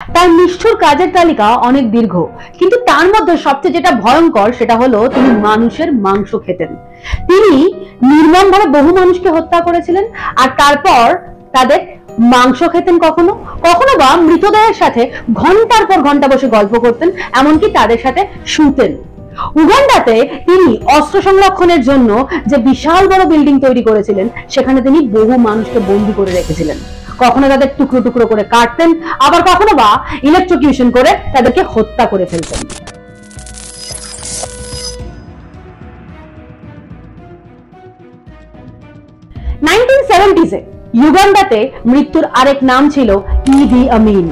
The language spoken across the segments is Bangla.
তার নিষ্ঠুর কাজের তালিকা অনেক দীর্ঘ, কিন্তু তার মধ্যে সবচেয়ে যেটা ভয়ঙ্কর সেটা হলো তিনি মানুষের মাংস খেতেন। তিনি নির্মমভাবে বহু মানুষকে হত্যা করেছিলেন আর তারপর তাদের মাংস খেতেন, কখনো কখনো বা মৃতদেহের সাথে ঘন্টার পর ঘন্টা বসে গল্প করতেন, এমনকি তাদের সাথে শুতেন। উগান্ডাতে তিনি অস্ত্র সংরক্ষণের জন্য যে বিশাল বড় বিল্ডিং তৈরি করেছিলেন সেখানে তিনি বহু মানুষকে বন্দী করে রেখেছিলেন। কখনো তাদের টুকরো টুকরো করে কাটতেন, আবার কখনো বা ইলেকট্রোকিউশন করে তাদেরকে হত্যা করে ফেলতেন। ইউগান্ডাতে মৃত্যুর আরেক নাম ছিল ইদি আমিন,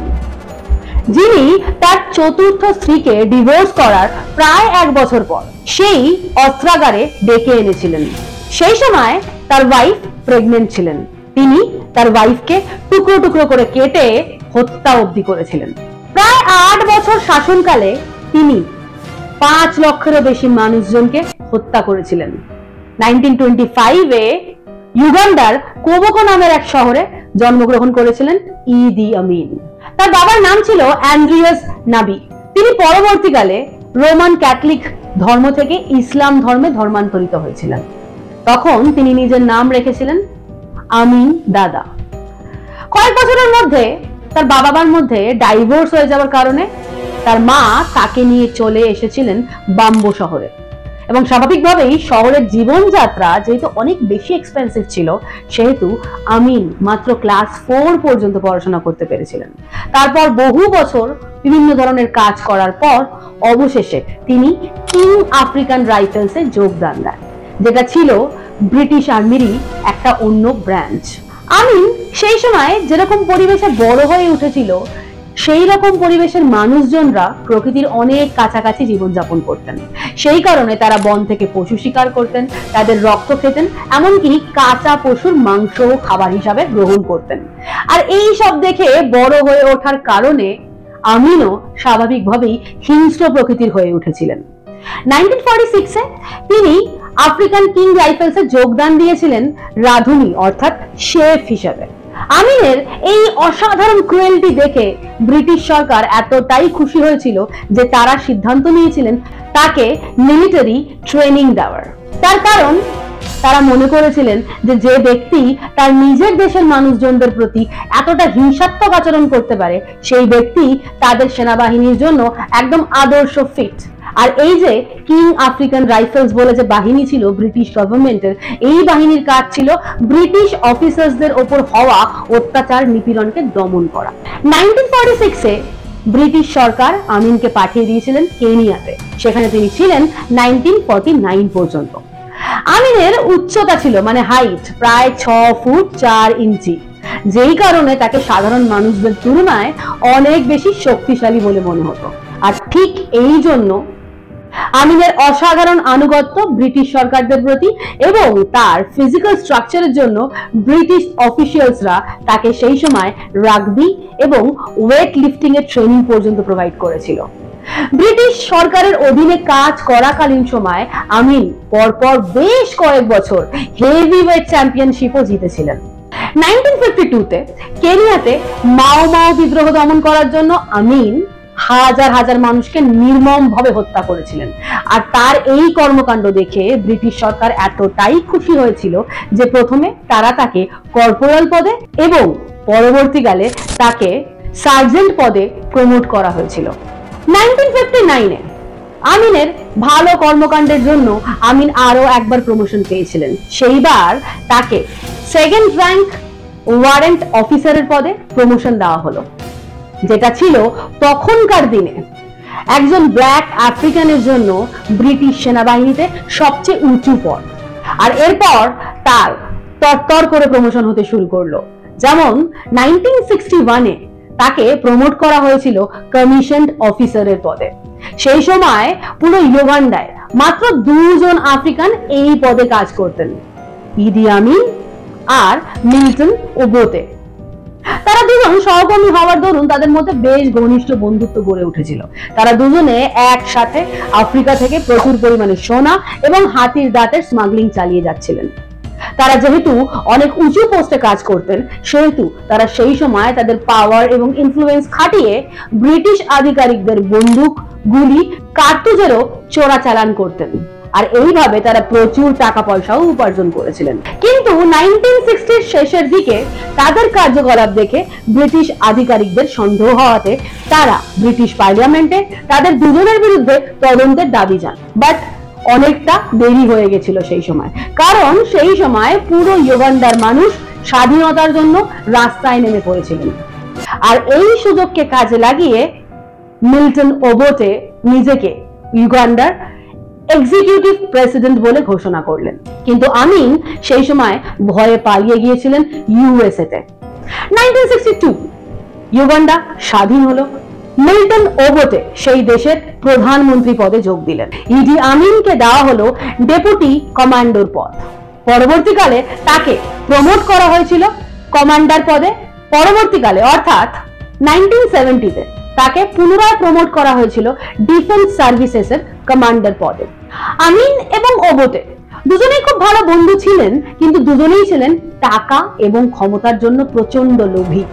যিনি তার চতুর্থ স্ত্রীকে ডিভোর্স করার প্রায় 1 বছর পর সেই অস্ত্রাগারে ডেকে এনেছিলেন। সেই সময় তার ওয়াইফ প্রেগনেন্ট ছিলেন। তিনি তার ওয়াইফকে টুকরো টুকরো করে কেটে হত্যা অবধি করেছিলেন। প্রায় 8 বছর শাসনকালে তিনি 5 লক্ষেরও বেশি মানুষজনকে হত্যা করেছিলেন। 1925-এ ইউগান্ডার কোবোকো নামের এক শহরে জন্মগ্রহণ করেছিলেন ইদি আমিন। তার বাবার নাম ছিল অ্যান্ড্রিয়াস নাবি। তিনি পরবর্তীকালে রোমান ক্যাথলিক ধর্ম থেকে ইসলাম ধর্মে ধর্মান্তরিত হয়েছিলেন। তখন তিনি নিজের নাম রেখেছিলেন আমিন দাদা। কয়েক বছরের মধ্যে তার বাবা মার মধ্যে ডাইভোর্স হয়ে যাওয়ার কারণে তার মা তাকে নিয়ে চলে এসেছিলেন বাম্বো শহরে, এবং স্বাভাবিকভাবেই শহরের জীবনযাত্রা যেহেতু অনেক বেশি এক্সপেন্সিভ ছিল, সেহেতু আমিন মাত্র ক্লাস 4 পর্যন্ত পড়াশোনা করতে পেরেছিলেন। তারপর বহু বছর বিভিন্ন ধরনের কাজ করার পর অবশেষে তিনি কিং আফ্রিকান রাইফেলসে যোগদান দেন, যেটা ছিল ব্রিটিশ আর্মিরই একটা অন্য ব্রাঞ্চ। আমিন সেই সময় যেরকম পরিবেশে বড় হয়ে উঠেছিল, সেই রকম পরিবেশের মানুষজনরা প্রকৃতির অনেক কাছাকাছি জীবনযাপন করতেন। সেই কারণে তারা বন থেকে পশু শিকার করতেন, তাদের রক্ত খেতেন, এমনকি কাঁচা পশুর মাংস খাবার হিসাবে গ্রহণ করতেন। আর এই সব দেখে বড় হয়ে ওঠার কারণে আমিনও স্বাভাবিকভাবেই হিংস্র প্রকৃতির হয়ে উঠেছিলেন। 1946-এ তিনি আফ্রিকান কিং রাইফেলসে যোগদান দিয়েছিলেন রাঁধুনি অর্থাৎ শেফ হিসাবে। আমিনের এই অসাধারণ ক্রুয়েলটি দেখে ব্রিটিশ সরকার এতটাই খুশি হয়েছিল যে তারা সিদ্ধান্ত নিয়েছিলেন তাকে মিলিটারি ট্রেনিং দেওয়ার। তার কারণ তারা মনে করেছিলেন যে যে ব্যক্তি তার নিজের দেশের মানুষজনদের প্রতি এতটা হিংসাত্মক আচরণ করতে পারে, সেই ব্যক্তি তাদের সেনাবাহিনীর জন্য একদম আদর্শ ফিট। আর এই যে কিং আফ্রিকান রাইফেলস বলে যে বাহিনী ছিল ব্রিটিশ গভর্নমেন্টের, এই বাহিনীর কাজ ছিল ব্রিটিশ অফিসারদের ওপর হওয়া অত্যাচার নিপীড়নকে দমন করা। 1946-এ ব্রিটিশ সরকার আমিনকে পাঠিয়ে দিয়েছিলেন কেনিয়াতে। সেখানে তিনি ছিলেন 1949 পর্যন্ত। আমিনের উচ্চতা ছিল মানে হাইট প্রায় 6 ফুট 4 ইঞ্চি, যেই কারণে তাকে সাধারণ মানুষদের তুলনায় অনেক বেশি শক্তিশালী বলে মনে হতো। আর ঠিক এই জন্য আমিনের অসাধারণ আনুগত্য ব্রিটিশ সরকারদের প্রতি এবং তার ফিজিক্যাল স্ট্রাকচারের জন্য ব্রিটিশ অফিসিয়ালসরা তাকে সেই সময় রাগবি এবং ওয়েট লিফটিং এর ট্রেনিং পর্যন্ত প্রোভাইড করেছিল। ব্রিটিশ সরকারের অধীনে কাজ করাকালীন সময় আমিন পরপর বেশ কয়েক বছর হেভিওয়েট চ্যাম্পিয়নশিপও জিতেছিলেন। 1952-তে কেনিয়াতে মাও বিদ্রোহ দমন করার জন্য আমিন হাজার হাজার মানুষকে নির্মমভাবে হত্যা করেছিলেন। আর তার এই কর্মকাণ্ড দেখে ব্রিটিশ সরকার এতটাই খুশি হয়েছিল যে প্রথমে তারা তাকে কর্পোরাল পদে এবং পরবর্তীকালে তাকে সার্জেন্ট পদে প্রমোট করা হয়েছিল। 1959-এ আমিনের ভালো কর্মকাণ্ডের জন্য আমিন আরো একবার প্রমোশন পেয়েছিলেন। সেইবার তাকে সেকেন্ড র্যাঙ্ক ওয়ারেন্ট অফিসারের পদে প্রমোশন দেওয়া হলো, যেটা ছিল তখনকার দিনে একজন ব্ল্যাক আফ্রিকানের জন্য ব্রিটিশ সেনাবাহিনীতে সবচেয়ে উঁচু পদ। আর এরপর তার তরতর করে প্রমোশন হতে শুরু করলো। যেমন 1961-এ তাকে প্রমোট করা হয়েছিল কমিশনড অফিসারের পদে। সেই সময় পুরো ইউগান্ডায় মাত্র 2 জন আফ্রিকান এই পদে কাজ করতেন, ইদি আমিন আর মিল্টন ওবোতে। তারা দুজন সহকর্মী হওয়ার দরুন তাদের মধ্যে বেশ ঘনিষ্ঠ বন্ধুত্ব গড়ে উঠেছিল। তারা দুজনে একসাথে আফ্রিকা থেকে প্রচুর পরিমাণে সোনা এবং হাতির দাঁতের স্মাগলিং চালিয়ে যাচ্ছিলেন। তারা যেহেতু অনেক উঁচু পোস্টে কাজ করতেন, সেহেতু তারা সেই সময় তাদের পাওয়ার এবং ইনফ্লুয়েন্স খাটিয়ে ব্রিটিশ আধিকারিকদের বন্দুক, গুলি, কার্তুজেরও চোরাচালান করতেন। আর এইভাবে তারা প্রচুর টাকা পয়সাও উপার্জন করেছিলেন। কিন্তু 1960 শেষের দিকে তাদের কার্যকলাপ দেখে ব্রিটিশ আধিকারিকদের সন্দেহ হওয়াতে তারা ব্রিটিশ পার্লামেন্টে তাদের দুজনের বিরুদ্ধে তদন্তের দাবি জানান। বাট অনেকটা দেরি হয়ে গেছিল সেই সময়, কারণ সেই সময় পুরো ইউগান্ডার মানুষ স্বাধীনতার জন্য রাস্তায় নেমে পড়েছিলেন। আর এই সুযোগকে কাজে লাগিয়ে মিল্টন ওবোটে নিজেকে ইউগান্ডার এক্সিকিউটিভ প্রেসিডেন্ট বলে ঘোষণা করলেন। কিন্তু আমিন সেই সময় ভয়ে পালিয়ে গিয়েছিলেন ইউএসএ তে। 1962 ইউগান্ডা স্বাধীন হলো। মিল্টন ওবোটে সেই দেশের প্রধানমন্ত্রী পদে যোগ দিলেন। ইডি আমিনকে দেওয়া হলো ডেপুটি কমান্ডোর পদ। পরবর্তীকালে তাকে প্রমোট করা হয়েছিল কমান্ডার পদে। পরবর্তীকালে অর্থাৎ 1970-তে তাকে পুনরায় প্রমোট করা হয়েছিল ডিফেন্স সার্ভিসেসের কমান্ডার পদে। আমিন এবং ওবোটে দুজনেই খুব ভালো বন্ধু ছিলেন, কিন্তু দুজনেই ছিলেন টাকা এবং ক্ষমতার জন্য প্রচন্ড লোভী।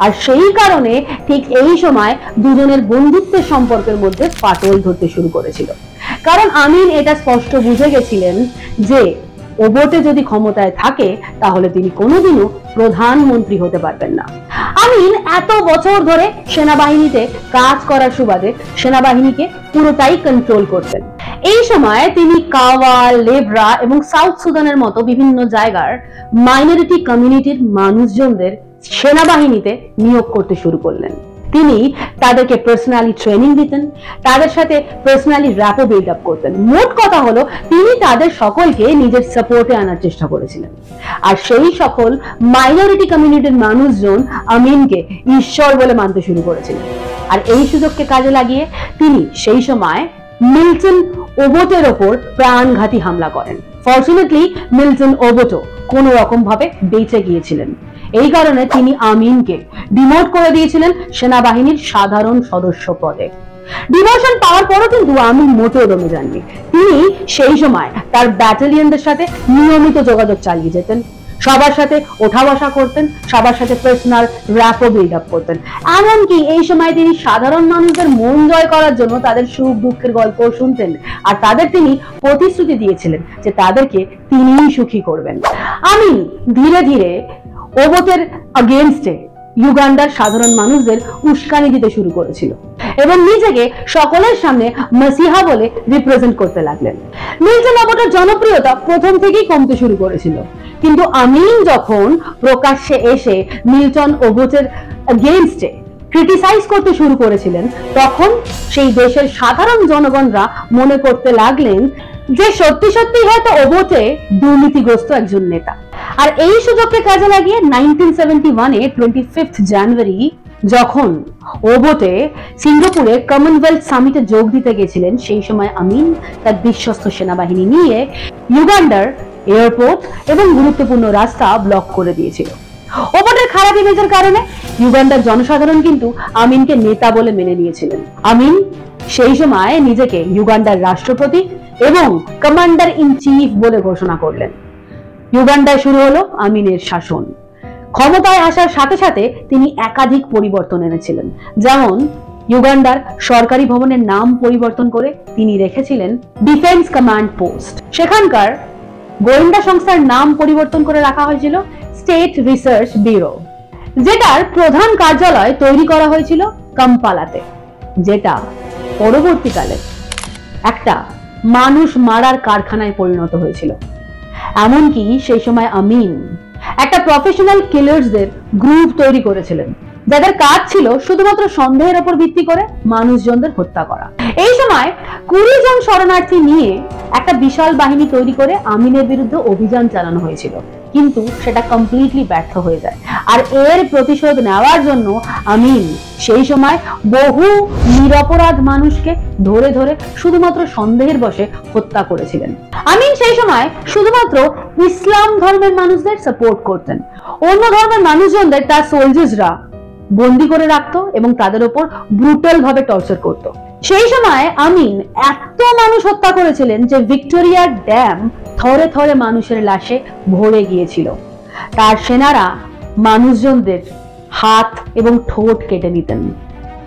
আর সেই কারণে ঠিক এই সময় দুজনের বন্ধুত্বের সম্পর্কের মধ্যে ফাটল ধরতে শুরু করেছিল। কারণ আমিন এটা স্পষ্ট বুঝে গেছিলেন যে ওবোটে যদি ক্ষমতায় থাকে তাহলে তিনি কোনোদিনও প্রধানমন্ত্রী হতে পারবেন না। আমিন এত বছর ধরে সেনাবাহিনীতে কাজ করার সুবাদে সেনাবাহিনীকে পুরোটাই কন্ট্রোল করতেন। এই সময় তিনি কাওয়া, লেব্রা এবং সাউথ সুদানের মতো বিভিন্ন জায়গার মাইনরিটি কমিউনিটির মানুষজনদের সেনাবাহিনীতে নিয়োগ করতে শুরু করলেন। তিনি তাদেরকে পার্সোনালি ট্রেনিং দিতেন, তাদের সাথে পার্সোনালি র্যাপো বিল্ড আপ করতেন। মোট কথা হলো তিনি তাদের সকলকে নিজের সাপোর্টে আনার চেষ্টা করেছিলেন। আর সেই সকল মাইনরিটি কমিউনিটির মানুষজন আমিনকে ঈশ্বর বলে মানতে শুরু করেছিলেন। আর এই সুযোগকে কাজে লাগিয়ে তিনি সেই সময় মিল্টন ওবোটের ওপর প্রাণঘাতী হামলা করেন। ফরচুনেটলি মিল্টন ওবোটো কোন রকম ভাবে বেঁচে গিয়েছিলেন। এই কারণে তিনি আমিনকে ডিমোট করে দিয়েছিলেন সেনাবাহিনীর সাধারণ সদস্য পদে। ডিমোশন পাওয়ার পরও কিন্তু আমিন মোটেও দমে যাননি। তিনি সেই সময় তার ব্যাটালিয়নদের সাথে নিয়মিত যোগাযোগ চালিয়ে যেতেন, সবার সাথে ওঠা বসা করতেন, সবার সাথে পার্সোনাল র্যাপো বিল্ড আপ করতেন। এমনকি এই সময় তিনি সাধারণ মানুষদের মন জয় করার জন্য তাদের সুখ দুঃখের গল্প শুনতেন, আর তাদের তিনি প্রতিশ্রুতি দিয়েছিলেন যে তাদেরকে তিনিই সুখী করবেন। আমিন ধীরে ধীরে ওবোটের আগেইনস্টে ইউগান্ডার সাধারণ মানুষদের উস্কানি দিতে শুরু করেছিল এবং নিজেকে সকলের সামনে মাসিহা বলে রিপ্রেজেন্ট করতে লাগলেন। মিল্টন ওবোটের জনপ্রিয়তা প্রথম থেকেই কমতে শুরু করেছিল, কিন্তু আমিন যখন প্রকাশ্যে এসে মিল্টন ওবোটের আগেইনস্টে ক্রিটিসাইজ করতে শুরু করেছিলেন, তখন সেই দেশের সাধারণ জনগণরা মনে করতে লাগলেন যে সত্যি সত্যি হয়তো ওবোটে দুর্নীতিগ্রস্ত একজন নেতা। আর এই সুযোগকে কাজে লাগিয়ে 1971-এ 25 জানুয়ারি যখন ওবোটে সিঙ্গাপুরে কমনওয়েলথ সামিটে যোগ দিতে গেছিলেন, সেই সময় আমিন তার বিশ্বস্ত সেনাবাহিনী নিয়ে ইউগান্ডার এয়ারপোর্ট এবং গুরুত্বপূর্ণ রাস্তা ব্লক করে দিয়েছিল। ওবোটের খারাপ ইমেজের কারণে ইউগান্ডার জনসাধারণ কিন্তু আমিনকে নেতা বলে মেনে নিয়েছিলেন। আমিন সেই সময় নিজেকে ইউগান্ডার রাষ্ট্রপতি এবং কমান্ডার ইন চিফ বলে ঘোষণা করলেন। ইউগান্ডায় শুরু হলো আমিনের শাসন। ক্ষমতায় আসার সাথে সাথে তিনি একাধিক পরিবর্তন এনেছিলেন, যেমন ইউগান্ডার সরকারি ভবনের নাম পরিবর্তন করে তিনি রেখেছিলেন ডিফেন্স কমান্ড পোস্ট। সেখানকার গোয়েন্দা সংস্থার নাম পরিবর্তন করে রাখা হয়েছিল স্টেট রিসার্চ ব্যুরো, যেটার প্রধান কার্যালয় তৈরি করা হয়েছিল কাম্পালাতে, যেটা পরবর্তীকালে একটা মানুষ মারার কারখানায় পরিণত হয়েছিল। এমনকি সেই সময় আমিন একটা প্রফেশনাল কিলার্সদের গ্রুপ তৈরি করেছিলেন, যাদের কাজ ছিল শুধুমাত্র সন্দেহের উপর ভিত্তি করে মানুষজনদের হত্যা করা। এই সময় 20 জন শরণার্থী নিয়ে একটা বিশাল বাহিনী তৈরি করে আমিনের বিরুদ্ধে অভিযান চালানো হয়েছিল, কিন্তু সেটা কমপ্লিটলি ব্যর্থ হয়ে যায়। আর এর প্রতিশোধ নেওয়ার জন্য আমিন সেই সময় বহু নিরপরাধ মানুষকে ধরে ধরে শুধুমাত্র সন্দেহের বশে হত্যা করেছিলেন। আমিন সেই সময় শুধুমাত্র ইসলাম ধর্মের মানুষদের সাপোর্ট করতেন। অন্য ধর্মের মানুষজনদের তার সোলজার্সরা বন্দি করে রাখতো এবং তাদের উপর ব্রুটাল ভাবে টর্চার করত। সেই সময় আমিন এত মানুষ হত্যা করেছিলেন যে ভিক্টোরিয়ার ড্যাম থরে থরে মানুষের লাশে ভরে গিয়েছিল। তার সেনারা মানুষজনদের হাত এবং ঠোঁট কেটে নিতেন,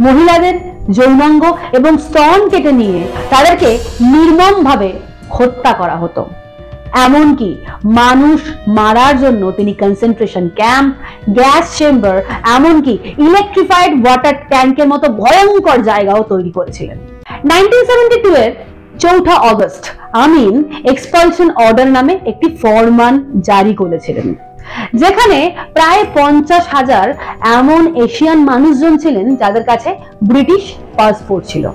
মহিলাদের যৌনাঙ্গ এবং স্তন কেটে নিয়ে তাদেরকে নির্মমভাবে হত্যা করা হতো। এমনকি মানুষ মারার জন্য তিনি কনসেন্ট্রেশন ক্যাম্প, গ্যাস চেম্বার, এমনকি ইলেকট্রিফাইড ওয়াটার ট্যাঙ্কের মতো ভয়ঙ্কর জায়গাও তৈরি করেছিলেন। 1972 এর 4 অগস্ট আমিন এক্সপালশন অর্ডার নামে একটি ফরমান জারি করেছিলেন, যেখানে প্রায় 50,000 এমন এশিয়ান মানুষজন ছিলেন যাদের কাছে ব্রিটিশ পাসপোর্ট ছিল,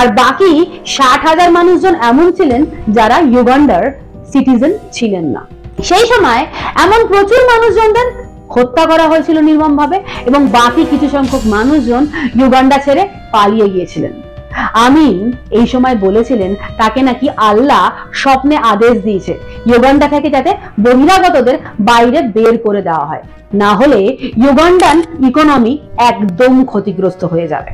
আর বাকি 60,000 মানুষজন এমন ছিলেন যারা ইউগান্ডার সিটিজেন ছিলেন না। সেই সময় এমন প্রচুর মানুষজনদের হত্যা করা হয়েছিল নির্মমভাবে, এবং বাকি কিছু সংখ্যক মানুষজন ইউগান্ডা ছেড়ে পালিয়ে গিয়েছিলেন। আমিন এই সময় বলেছিলেন তাকে নাকি আল্লাহ স্বপ্নে আদেশ দিয়েছে ইউগান্ডা থেকে যাতে বহিরাগতদের বাইরে বের করে দেওয়া হয়, না হলে ইউগান্ডান ইকোনমি একদম ক্ষতিগ্রস্ত হয়ে যাবে।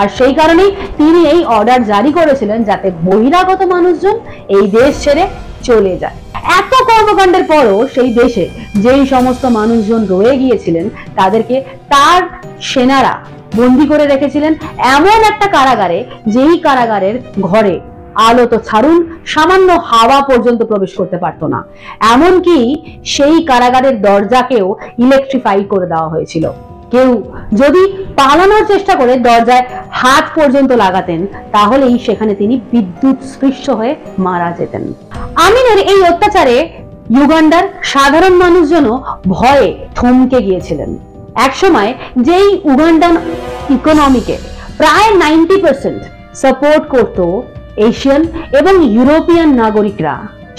আর সেই কারণেই তিনি এই অর্ডার জারি করেছিলেন যাতে বহিরাগত মানুষজন এই দেশ ছেড়ে চলে যায়। এত কর্মকাণ্ডের পরও সেই দেশে যেই সমস্ত মানুষজন রয়ে গিয়েছিলেন তাদেরকে তার সেনারা বন্দী করে রেখেছিলেন এমন একটা কারাগারে, যেই কারাগারের ঘরে আলো তো ছাড়ুন, সামান্য হাওয়া পর্যন্ত প্রবেশ করতে পারতো না। এমনকি সেই কারাগারের দরজাকেও ইলেকট্রিফাই করে দেওয়া হয়েছিল। কেউ যদি পালানোর চেষ্টা করে দরজায় হাত পর্যন্ত লাগাতেন তাহলেই সেখানে তিনি বিদ্যুৎ স্পৃষ্ট হয়ে মারা যেতেন। আমিনের এই অত্যাচারে ইউগান্ডার সাধারণ মানুষজনও ভয়ে থমকে গিয়েছিলেন। একসময় যেই উগান্ডান ইকোনমিকে প্রায় 90% সাপোর্ট করত এশিয়ান এবং ইউরোপিয়ান নাগরিকরা,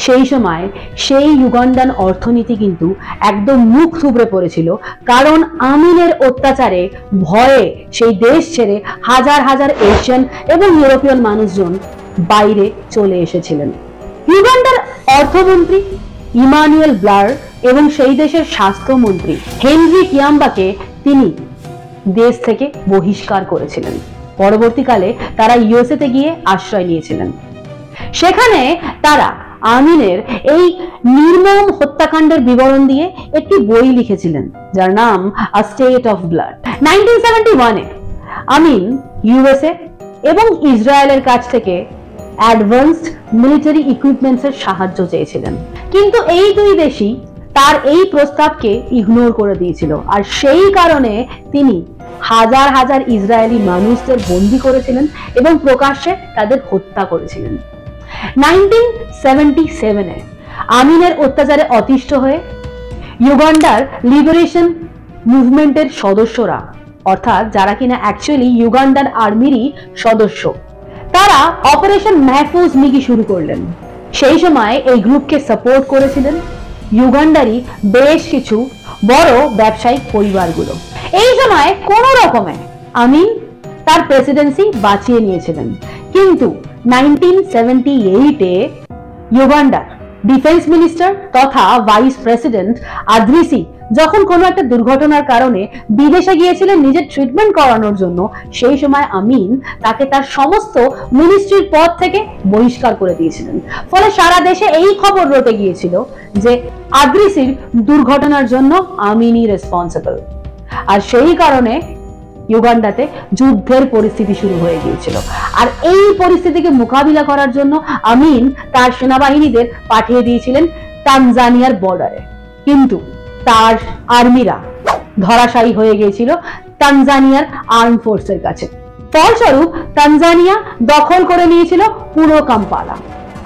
সেই সময় সেই ইউগান্ডান অর্থনীতি কিন্তু একদম মুখ থুবড়ে পড়েছিল, কারণ আমিনের অত্যাচারে ভয়ে সেই দেশ ছেড়ে হাজার হাজার এশিয়ান এবং ইউরোপিয়ান মানুষজন বাইরে চলে এসেছিলেন। ইউগান্ডার অর্থমন্ত্রী ইমানুয়েল ব্লার এবং সেই দেশের স্বাস্থ্যমন্ত্রী হেনরি কিয়াম্বাকে তিনি দেশ থেকে বহিষ্কার করেছিলেন। পরবর্তীকালে তারা ইউএসএতে গিয়ে আশ্রয় নিয়েছিলেন। সেখানে তারা আমিনের এই নির্মম হত্যাকাণ্ডের বিবরণ দিয়ে একটি বই লিখেছিলেন যার নাম আ স্টেট অফ ব্লাড। 1971-এ আমিন ইউএসএ এবং ইসরায়েলের কাছ থেকে অ্যাডভান্সড মিলিটারি ইকুইপমেন্টসের সাহায্য চেয়েছিলেন, কিন্তু এই দুই দেশই তার এই প্রস্তাবকে ইগনোর করে দিয়েছিল, আর সেই কারণে তিনি হাজার হাজার ইসরায়েলি মানুষদের বন্দী করেছিলেন এবং প্রকাশ্যে তাদের হত্যা করেছিলেন। 1977-এ আমিনের অত্যাচারে অতিষ্ঠ হয়ে ইউগান্ডার লিবারেশন মুভমেন্টের সদস্যরা, অর্থাৎ যারা কিনা অ্যাকচুয়ালি ইউগান্ডার আর্মিরই সদস্য, তারা অপারেশন মাহফুজ মিগি শুরু করলেন। সেই সময় এই গ্রুপকে সাপোর্ট করেছিলেন ইউগান্ডারই বেশ কিছু বড় ব্যবসায়িক পরিবারগুলো। এই সময় কোন রকমে আমিন তার প্রেসিডেন্সি বাঁচিয়ে নিয়েছিলেন, কিন্তু 1978-এ ইউগান্ডার ডিফেন্স মিনিস্টার তথা ভাইস প্রেসিডেন্ট আদ্রিসি যখন কোনো একটা দুর্ঘটনার কারণে বিদেশে গিয়েছিলেন নিজের ট্রিটমেন্ট করানোর জন্য, সেই সময় আমিন তাকে তার সমস্ত মিনিস্ট্রির পদ থেকে বহিষ্কার করে দিয়েছিলেন। ফলে সারা দেশে এই খবর রটে গিয়েছিল যে আদ্রিসির দুর্ঘটনার জন্য আমিনই রেসপন্সিবল, আর সেই কারণে ইউগান্ডাতে যুদ্ধের পরিস্থিতি শুরু হয়ে গিয়েছিল। আর এই পরিস্থিতিকে মোকাবিলা করার জন্য আমিন তার সেনাবাহিনীদের পাঠিয়ে দিয়েছিলেন তানজানিয়ার বর্ডারে, কিন্তু তার আর্মিরা ধরাশায়ী হয়ে গিয়েছিল তানজানিয়ার আর্ম ফোর্সের কাছে। ফলস্বরূপ তানজানিয়া দখল করে নিয়েছিল পুরো কাম্পালা,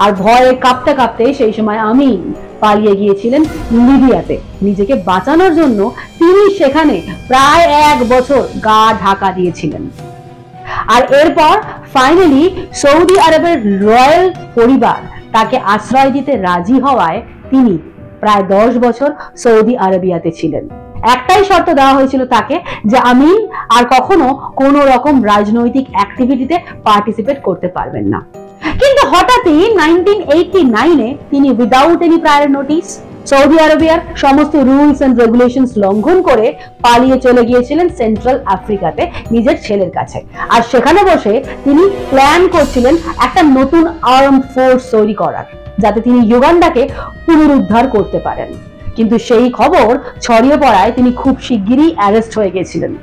আর ভয়ে কাঁপতে কাঁপতে সেই সময় আমিন পালিয়ে গিয়েছিলেন লিবিয়াতে। নিজেকে বাঁচানোর জন্য তিনি সেখানে প্রায় 1 বছর গা ঢাকা দিয়েছিলেন। আর এরপর ফাইনালি সৌদি আরবের রয়্যাল পরিবার তাকে আশ্রয় দিতে রাজি হওয়ায় তিনি প্রায় 10 বছর সৌদি আরবিয়াতে ছিলেন। একটাই শর্ত দেওয়া হয়েছিল তাকে, যে আমিন আর কখনো কোনো রকম রাজনৈতিক অ্যাক্টিভিটিতে পার্টিসিপেট করতে পারবেন না। কিন্তু হঠাৎই 1989-এ তিনি without any prior notice Saudi আরবিয়ার সমস্ত রুলস এন্ড রেগুলেশনস লঙ্ঘন করে পালিয়ে চলে গিয়েছিলেন সেন্ট্রাল আফ্রিকাতে নিজের ছেলের কাছে। আর সেখানে বসে তিনি প্ল্যান করছিলেন একটা নতুন আর্ম ফোর্স তৈরি করার, যাতে তিনি ইউগান্ডাকে পুনরুদ্ধার করতে পারেন। কিন্তু সেই খবর ছড়িয়ে পড়ায় তিনি খুব শিগগিরই অ্যারেস্ট হয়ে গেছিলেন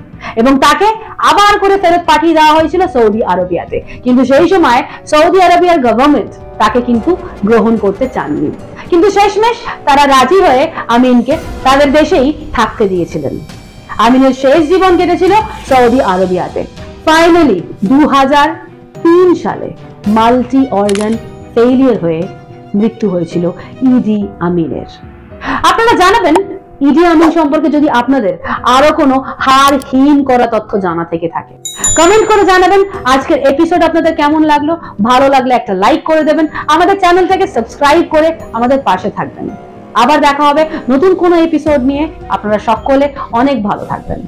এবং তাকে আবার করে ফেরত পাঠিয়ে দেওয়া হয়েছিল সৌদি আরবিয়াতে। কিন্তু সেই সময় সৌদি আরবিয়ার গভর্নমেন্ট তাকে কিন্তু গ্রহণ করতে চাননি, কিন্তু শেষমেশ তারা রাজি হয়ে আমিনকে তাদের দেশেই থাকতে দিয়েছিলেন। আমিনের শেষ জীবন কেটেছিল সৌদি আরবিয়াতে। ফাইনালি 2003 সালে মাল্টি অর্গান ফেইলিয়ার হয়ে মৃত্যু হয়েছিল ইদি আমিনের। আপনারা জানাবেন ইদি আমিন সম্পর্কে যদি আপনাদের আরো কোনো হাড়হীন করা তথ্য জানা থেকে থাকে। কমেন্ট করে জানাবেন আজকের এপিসোড আপনাদের কেমন লাগলো। ভালো লাগলে একটা লাইক করে দেবেন, আমাদের চ্যানেলটাকে সাবস্ক্রাইব করে আমাদের পাশে থাকবেন। আবার দেখা হবে নতুন কোনো এপিসোড নিয়ে। আপনারা সকলে অনেক ভালো থাকবেন।